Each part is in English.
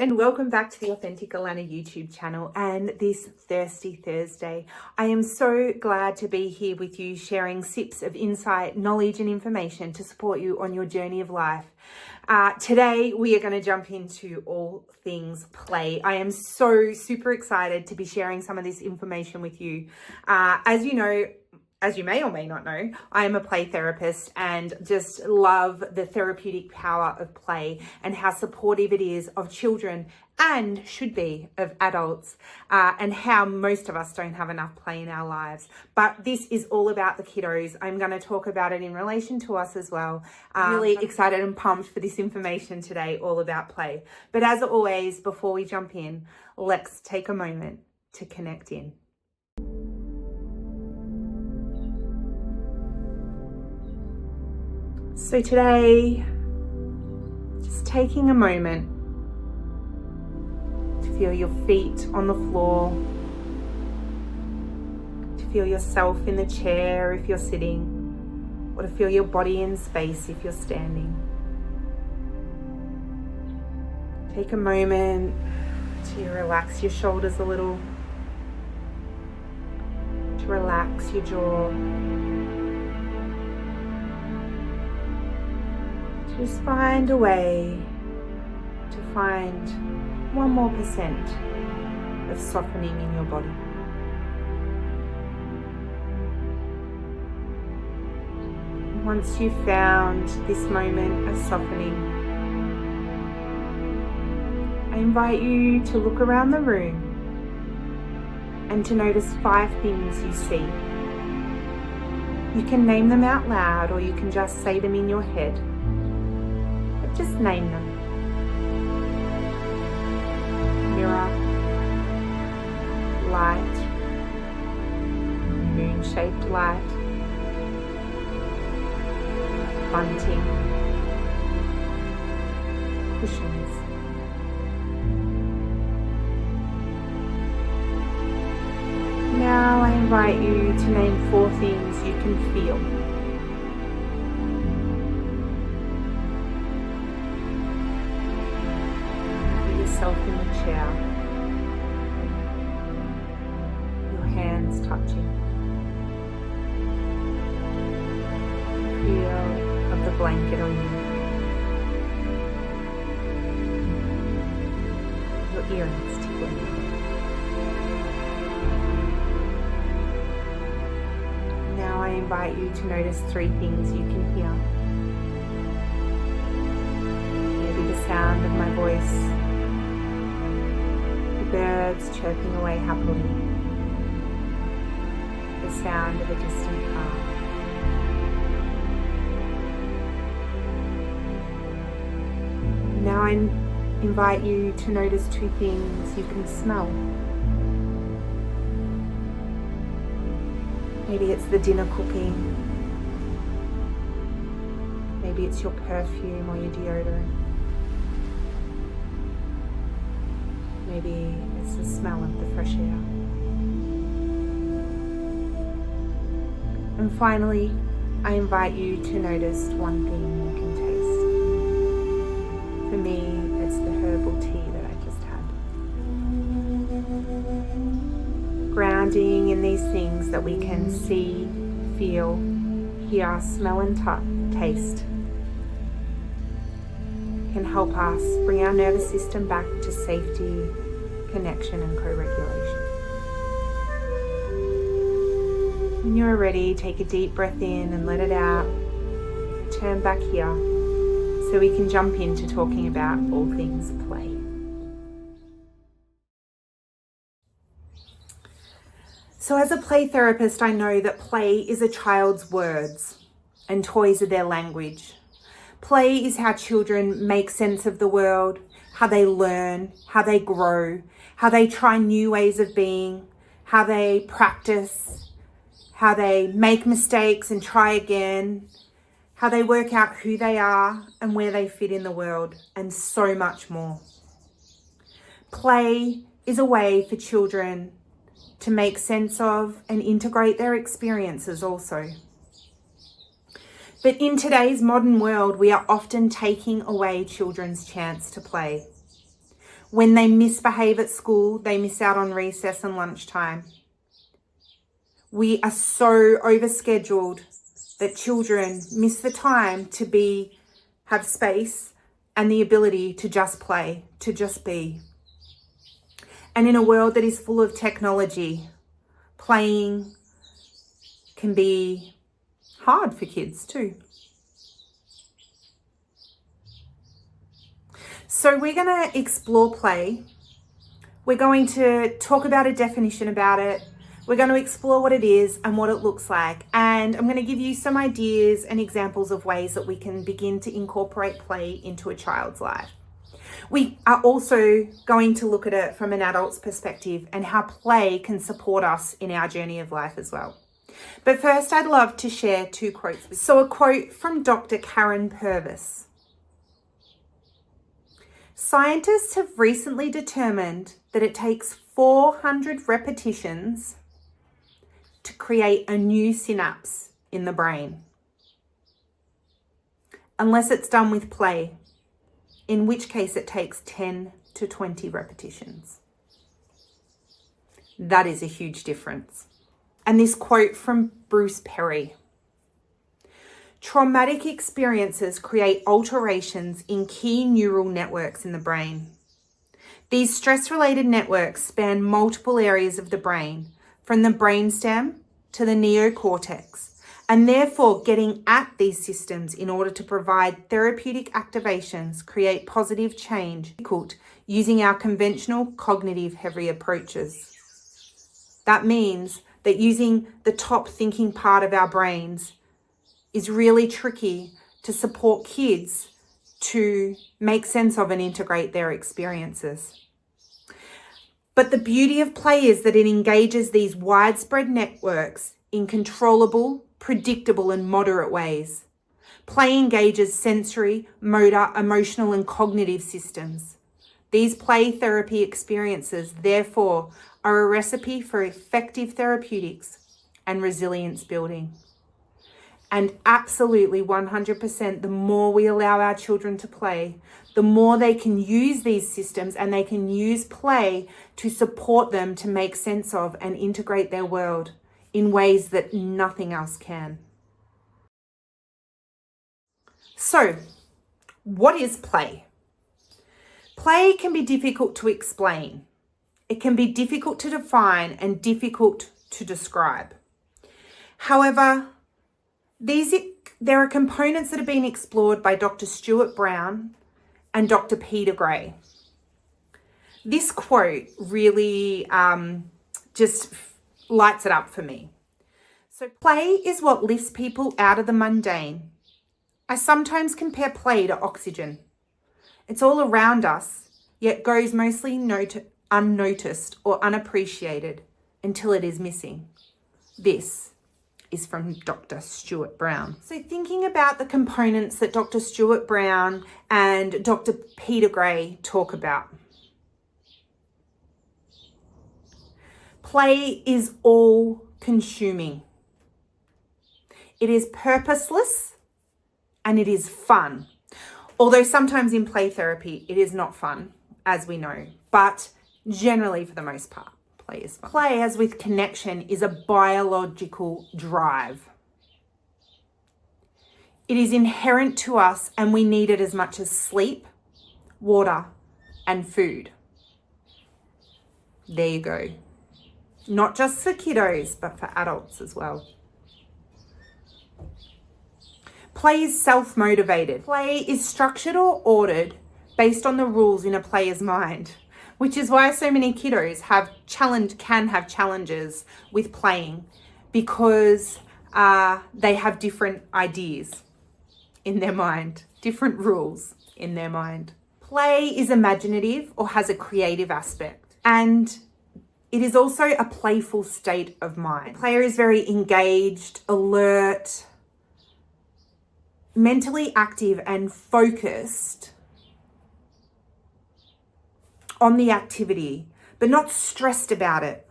and welcome back to the Authentic Alana YouTube channel and this Thirsty Thursday. I am so glad to be here with you, sharing sips of insight, knowledge and information to support you on your journey of life. Today we are going to jump into all things play. I am so super excited to be sharing some of this information with you. As you may or may not know, I am a play therapist and just love the therapeutic power of play and how supportive it is of children and should be of adults, and how most of us don't have enough play in our lives. But this is all about the kiddos. I'm going to talk about it in relation to us as well. Really excited and pumped for this information today, all about play. But as always, before we jump in, let's take a moment to connect in. So today, just taking a moment to feel your feet on the floor, to feel yourself in the chair if you're sitting, or to feel your body in space if you're standing. Take a moment to relax your shoulders a little, to relax your jaw. Just find a way to find 1% of softening in your body. Once you've found this moment of softening, I invite you to look around the room and to notice 5 things you see. You can name them out loud or you can just say them in your head. Just name them. Mirror, light, moon-shaped light, bunting, cushions. Now I invite you to name 4 things you can feel. In the chair, your hands touching, feel of the blanket on you, your earrings tickling you. Now I invite you to notice 3 things you can hear. Maybe the sound of my voice, birds chirping away happily, the sound of a distant car. Now I invite you to notice 2 things you can smell. Maybe it's the dinner cooking, maybe it's your perfume or your deodorant. Maybe it's the smell of the fresh air. And finally, I invite you to notice 1 thing you can taste. For me, it's the herbal tea that I just had. Grounding in these things that we can see, feel, hear, smell and taste can help us bring our nervous system back to safety, connection and co-regulation. When you're ready, take a deep breath in and let it out. Turn back here so we can jump into talking about all things play. So as a play therapist, I know that play is a child's words and toys are their language. Play is how children make sense of the world, how they learn, how they grow, how they try new ways of being, how they practice, how they make mistakes and try again, how they work out who they are and where they fit in the world, and so much more. Play is a way for children to make sense of and integrate their experiences also. But in today's modern world, we are often taking away children's chance to play. When they misbehave at school, they miss out on recess and lunchtime. We are so overscheduled that children miss the time to have space and the ability to just play, to just be. And in a world that is full of technology, playing can be hard for kids too. So we're going to explore play. We're going to talk about a definition about it. We're going to explore what it is and what it looks like. And I'm going to give you some ideas and examples of ways that we can begin to incorporate play into a child's life. We are also going to look at it from an adult's perspective and how play can support us in our journey of life as well. But first, I'd love to share 2 quotes. So a quote from Dr. Karen Purvis. Scientists have recently determined that it takes 400 repetitions to create a new synapse in the brain, unless it's done with play, in which case it takes 10 to 20 repetitions. That is a huge difference. And this quote from Bruce Perry. Traumatic experiences create alterations in key neural networks in the brain. These stress-related networks span multiple areas of the brain, from the brainstem to the neocortex, and therefore getting at these systems in order to provide therapeutic activations create positive change using our conventional cognitive heavy approaches. That means that using the top thinking part of our brains is really tricky to support kids to make sense of and integrate their experiences. But the beauty of play is that it engages these widespread networks in controllable, predictable, and moderate ways. Play engages sensory, motor, emotional, and cognitive systems. These play therapy experiences, therefore, are a recipe for effective therapeutics and resilience building. And absolutely 100%, the more we allow our children to play, the more they can use these systems and they can use play to support them to make sense of and integrate their world in ways that nothing else can. So, what is play? Play can be difficult to explain. It can be difficult to define and difficult to describe. However, there are components that have been explored by Dr. Stuart Brown and Dr. Peter Gray. This quote really just lights it up for me. So play is what lifts people out of the mundane. I sometimes compare play to oxygen. It's all around us, yet goes mostly unnoticed or unappreciated until it is missing. This is from Dr. Stuart Brown. So thinking about the components that Dr. Stuart Brown and Dr. Peter Gray talk about. Play is all consuming. It is purposeless and it is fun. Although sometimes in play therapy, it is not fun, as we know, but generally for the most part, play is fun. Play, as with connection, is a biological drive. It is inherent to us and we need it as much as sleep, water, and food. There you go. Not just for kiddos, but for adults as well. Play is self-motivated. Play is structured or ordered based on the rules in a player's mind, which is why so many kiddos can have challenges with playing, because they have different ideas in their mind, different rules in their mind. Play is imaginative or has a creative aspect, and it is also a playful state of mind. The player is very engaged, alert, mentally active, and focused on the activity, but not stressed about it.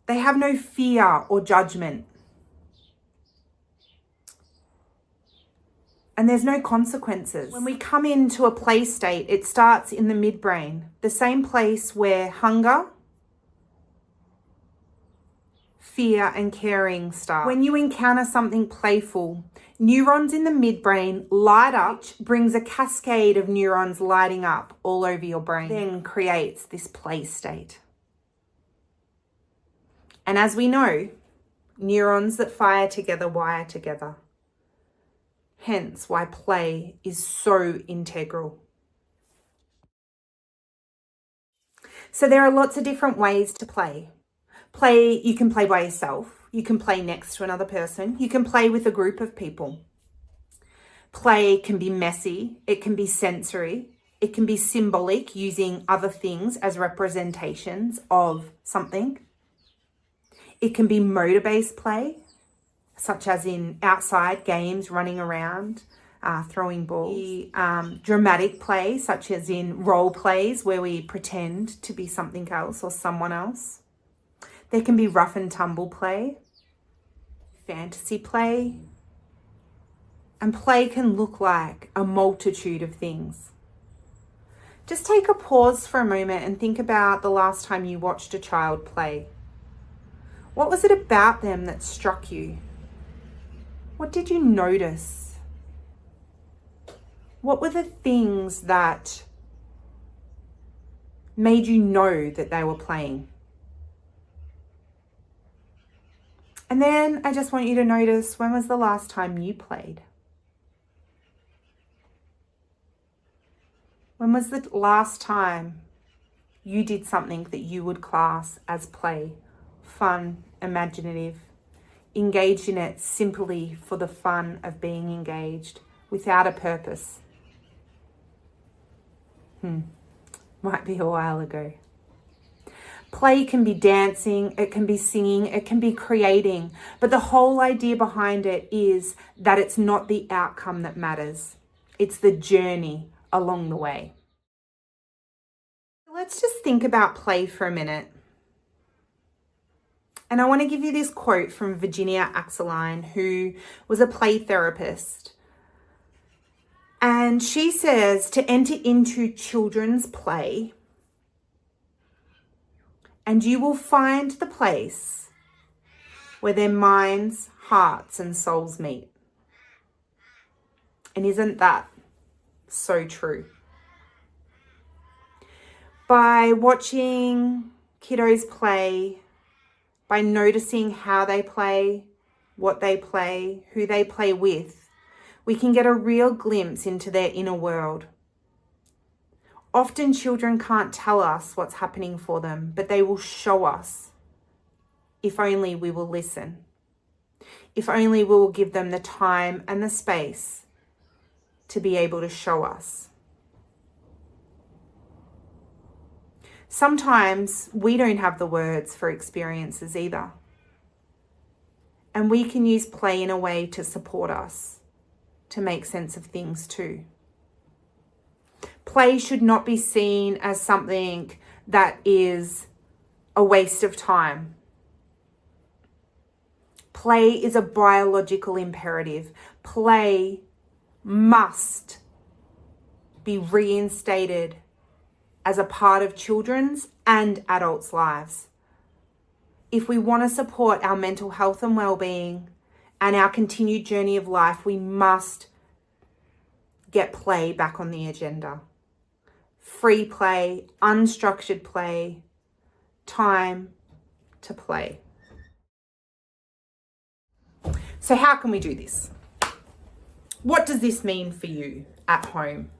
They have no fear or judgment. and there's no consequences. When we come into a play state, it starts in the midbrain, the same place where hunger, fear, and caring start. When you encounter something playful, neurons in the midbrain light up, which brings a cascade of neurons lighting up all over your brain, then creates this play state. And as we know, neurons that fire together wire together. Hence why play is so integral. So there are lots of different ways to play. Play, you can play by yourself. You can play next to another person. You can play with a group of people. Play can be messy. It can be sensory. It can be symbolic, using other things as representations of something. It can be motor-based play, such as in outside games, running around, throwing balls. Dramatic play, such as in role plays where we pretend to be something else or someone else. There can be rough and tumble play, fantasy play, and play can look like a multitude of things. Just take a pause for a moment and think about the last time you watched a child play. What was it about them that struck you? What did you notice? What were the things that made you know that they were playing? And then I just want you to notice, when was the last time you played? When was the last time you did something that you would class as play, fun, imaginative, engaged in it simply for the fun of being engaged, without a purpose? Might be a while ago. Play can be dancing, it can be singing, it can be creating, but the whole idea behind it is that it's not the outcome that matters. It's the journey along the way. Let's just think about play for a minute. And I want to give you this quote from Virginia Axeline, who was a play therapist. And she says to enter into children's play, and you will find the place where their minds, hearts, and souls meet. And isn't that so true? By watching kiddos play, by noticing how they play, what they play, who they play with, we can get a real glimpse into their inner world. Often children can't tell us what's happening for them, but they will show us if only we will listen. If only we will give them the time and the space to be able to show us. Sometimes we don't have the words for experiences either. And we can use play in a way to support us, to make sense of things too. Play should not be seen as something that is a waste of time. Play is a biological imperative. Play must be reinstated as a part of children's and adults' lives. If we want to support our mental health and well-being and our continued journey of life, we must get play back on the agenda. Free play, unstructured play, time to play. So how can we do this? What does this mean for you at home?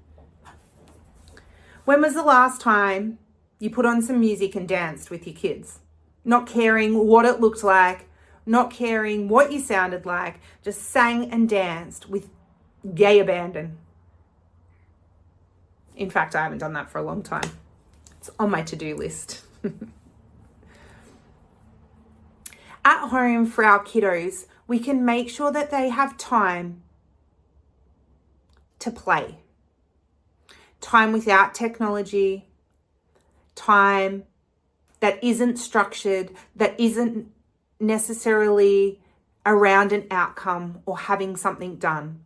When was the last time you put on some music and danced with your kids? Not caring what it looked like, not caring what you sounded like, just sang and danced with gay abandon. In fact, I haven't done that for a long time. It's on my to-do list. At home for our kiddos, we can make sure that they have time to play. Time without technology, time that isn't structured, that isn't necessarily around an outcome or having something done.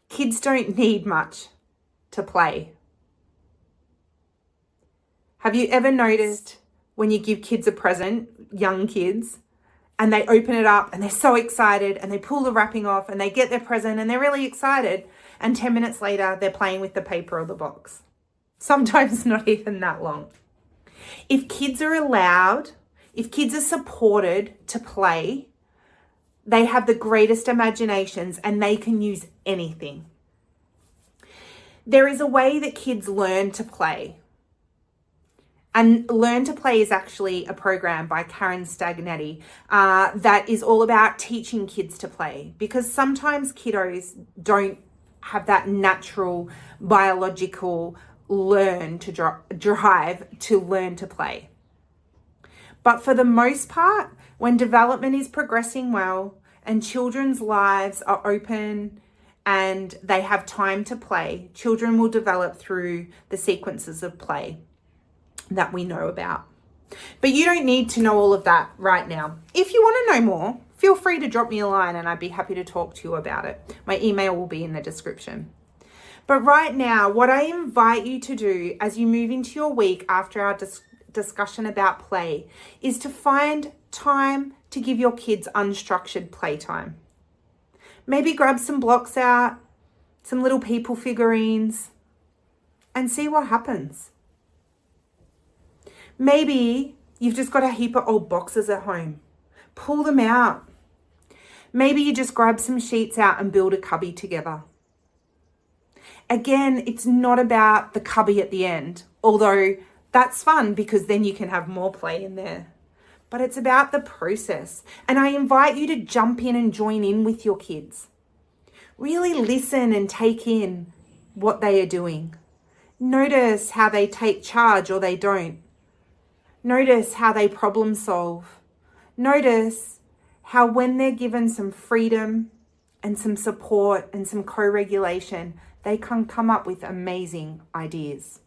Kids don't need much to play. Have you ever noticed when you give kids a present, young kids, and they open it up and they're so excited and they pull the wrapping off and they get their present and they're really excited, and 10 minutes later they're playing with the paper or the box? Sometimes not even that long. If kids are allowed, if kids are supported to play, they have the greatest imaginations and they can use anything. There is a way that kids learn to play. And Learn to Play is actually a program by Karen Stagnetti that is all about teaching kids to play, because sometimes kiddos don't have that natural biological learn to drive to learn to play. But for the most part, when development is progressing well and children's lives are open and they have time to play, children will develop through the sequences of play that we know about. But you don't need to know all of that right now. If you want to know more, feel free to drop me a line and I'd be happy to talk to you about it. My email will be in the description. But right now, what I invite you to do as you move into your week after our discussion about play is to find time to give your kids unstructured playtime. Maybe grab some blocks out, some little people figurines, and see what happens. Maybe you've just got a heap of old boxes at home. Pull them out. Maybe you just grab some sheets out and build a cubby together. Again, it's not about the cubby at the end, although that's fun because then you can have more play in there. But it's about the process. And I invite you to jump in and join in with your kids. Really listen and take in what they are doing. Notice how they take charge or they don't. Notice how they problem solve. Notice how when they're given some freedom and some support and some co-regulation, they can come up with amazing ideas.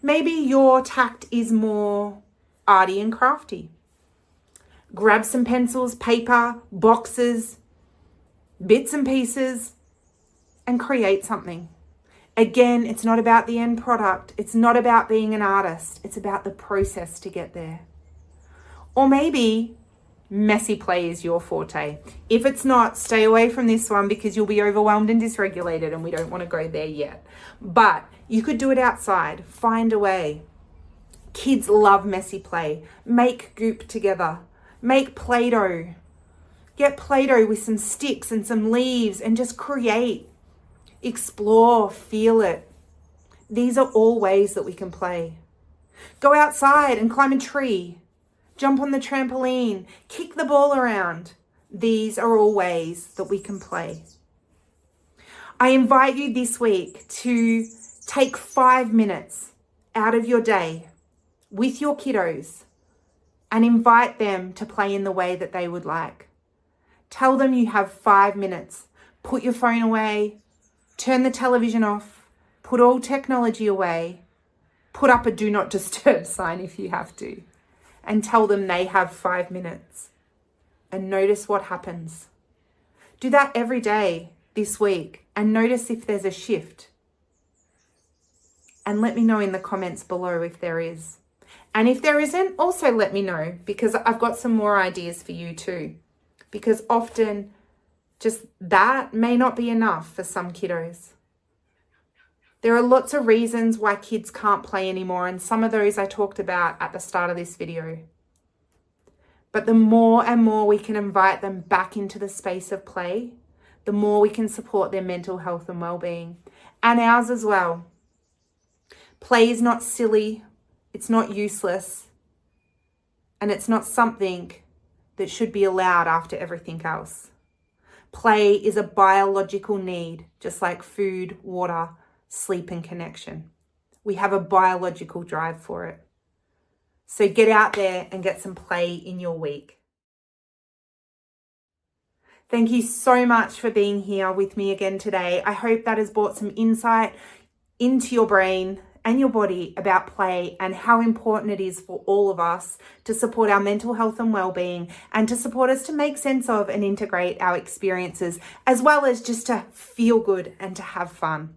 Maybe your tact is more arty and crafty. Grab some pencils, paper, boxes, bits and pieces, and create something. Again, it's not about the end product. It's not about being an artist. It's about the process to get there. Or maybe messy play is your forte. If it's not, stay away from this one because you'll be overwhelmed and dysregulated and we don't want to go there yet. But you could do it outside. Find a way. Kids love messy play. Make goop together. Make Play-Doh. Get Play-Doh with some sticks and some leaves and just create. Explore, feel it. These are all ways that we can play. Go outside and climb a tree. Jump on the trampoline. Kick the ball around. These are all ways that we can play. I invite you this week to take 5 minutes out of your day with your kiddos and invite them to play in the way that they would like. Tell them you have 5 minutes. Put your phone away. Turn the television off, put all technology away, put up a do not disturb sign if you have to, and tell them they have 5 minutes. And notice what happens. Do that every day this week and notice if there's a shift. And let me know in the comments below if there is. And if there isn't, also let me know because I've got some more ideas for you too. Because often just that may not be enough for some kiddos. There are lots of reasons why kids can't play anymore, and some of those I talked about at the start of this video. But the more and more we can invite them back into the space of play, the more we can support their mental health and well-being, and ours as well. Play is not silly, it's not useless, and it's not something that should be allowed after everything else. Play is a biological need, just like food, water, sleep, and connection. We have a biological drive for it. So get out there and get some play in your week. Thank you so much for being here with me again today. I hope that has brought some insight into your brain and your body about play and how important it is for all of us to support our mental health and well-being, and to support us to make sense of and integrate our experiences, as well as just to feel good and to have fun.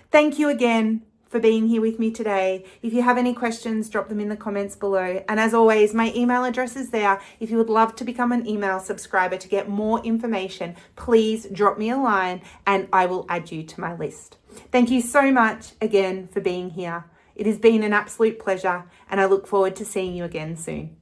Thank you again for being here with me today. If you have any questions, drop them in the comments below. And as always, my email address is there. If you would love to become an email subscriber to get more information, please drop me a line and I will add you to my list. Thank you so much again for being here. It has been an absolute pleasure, and I look forward to seeing you again soon.